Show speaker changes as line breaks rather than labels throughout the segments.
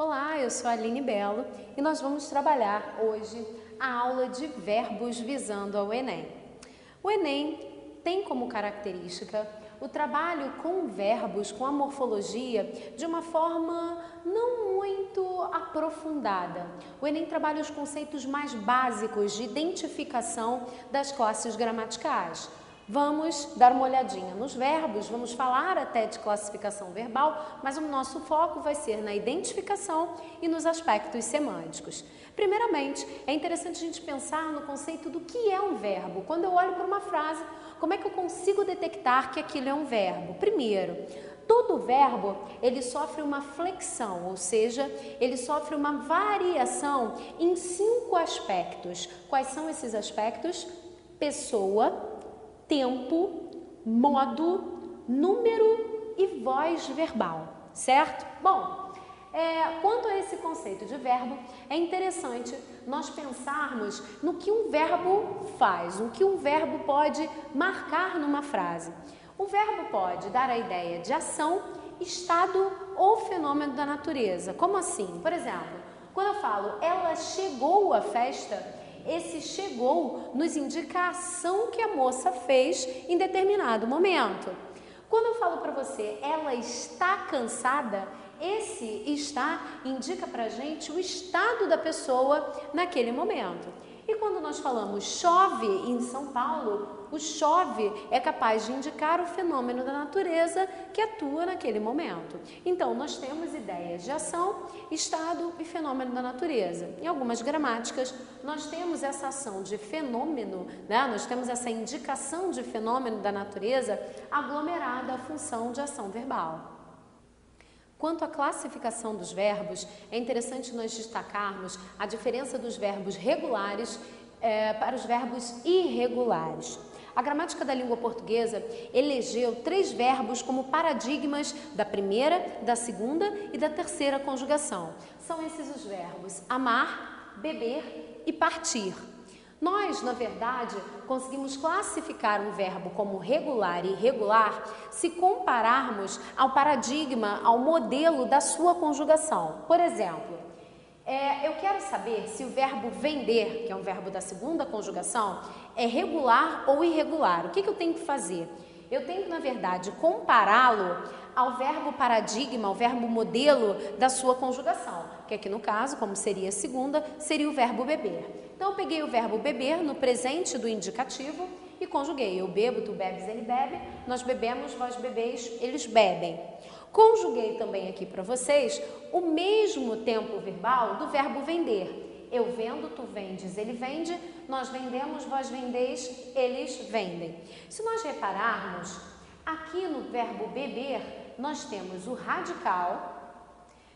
Olá, eu sou a Aline Bello e nós vamos trabalhar hoje a aula de verbos visando ao Enem. O Enem tem como característica o trabalho com verbos, com a morfologia, de uma forma não muito aprofundada. O Enem trabalha os conceitos mais básicos de identificação das classes gramaticais. Vamos dar uma olhadinha nos verbos, vamos falar até de classificação verbal, mas o nosso foco vai ser na identificação e nos aspectos semânticos. Primeiramente, é interessante a gente pensar no conceito do que é um verbo. Quando eu olho para uma frase, como é que eu consigo detectar que aquilo é um verbo? Primeiro, todo verbo, ele sofre uma flexão, ou seja, ele sofre uma variação em 5 aspectos. Quais são esses aspectos? Pessoa, tempo, modo, número e voz verbal, certo? Bom, quanto a esse conceito de verbo, é interessante nós pensarmos no que um verbo faz, o que um verbo pode marcar numa frase. O verbo pode dar a ideia de ação, estado ou fenômeno da natureza. Como assim? Por exemplo, quando eu falo ela chegou à festa, esse chegou nos indica a ação que a moça fez em determinado momento. Quando eu falo para você, ela está cansada, esse está indica para a gente o estado da pessoa naquele momento. E quando nós falamos chove em São Paulo, o chove é capaz de indicar o fenômeno da natureza que atua naquele momento. Então, nós temos ideias de ação, estado e fenômeno da natureza. Em algumas gramáticas, nós temos essa ação de fenômeno, né? Nós temos essa indicação de fenômeno da natureza aglomerada à função de ação verbal. Quanto à classificação dos verbos, é interessante nós destacarmos a diferença dos verbos regulares para os verbos irregulares. A gramática da língua portuguesa elegeu 3 verbos como paradigmas da primeira, da segunda e da terceira conjugação. São esses os verbos amar, beber e partir. Nós, na verdade, conseguimos classificar um verbo como regular e irregular se compararmos ao paradigma, ao modelo da sua conjugação. Por exemplo, eu quero saber se o verbo vender, que é um verbo da segunda conjugação, é regular ou irregular. O que eu tenho que fazer? Eu tenho que, na verdade, compará-lo ao verbo paradigma, ao verbo modelo da sua conjugação, que aqui no caso, como seria a segunda, seria o verbo beber. Então, eu peguei o verbo beber no presente do indicativo e conjuguei. Eu bebo, tu bebes, ele bebe, nós bebemos, vós bebeis, eles bebem. Conjuguei também aqui para vocês o mesmo tempo verbal do verbo vender. Eu vendo, tu vendes, ele vende, nós vendemos, vós vendeis, eles vendem. Se nós repararmos, aqui no verbo beber, nós temos o radical,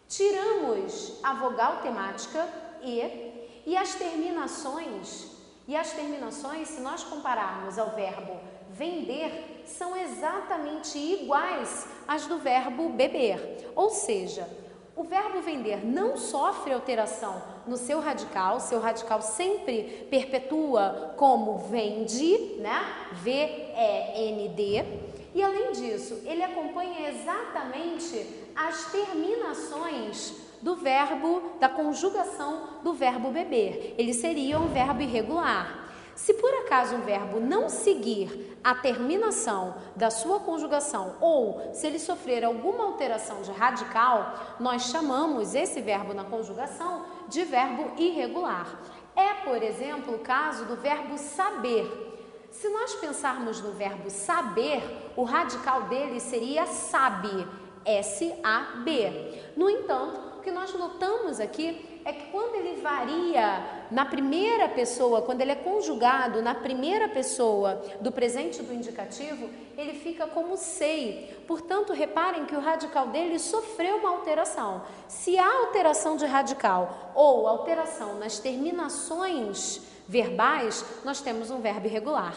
tiramos a vogal temática e as terminações. E as terminações, se nós compararmos ao verbo vender, são exatamente iguais às do verbo beber. Ou seja, o verbo vender não sofre alteração no seu radical sempre perpetua como vende, né? V-E-N-D. E além disso, ele acompanha exatamente as terminações do verbo, da conjugação do verbo beber. Ele seria um verbo irregular. Se por acaso um verbo não seguir a terminação da sua conjugação ou se ele sofrer alguma alteração de radical, nós chamamos esse verbo na conjugação de verbo irregular. É, por exemplo, o caso do verbo saber. Se nós pensarmos no verbo saber, o radical dele seria sabe, S-A-B. No entanto, o que nós notamos aqui é que quando ele varia na primeira pessoa, quando ele é conjugado na primeira pessoa do presente do indicativo, ele fica como sei. Portanto, reparem que o radical dele sofreu uma alteração. Se há alteração de radical ou alteração nas terminações verbais, nós temos um verbo irregular.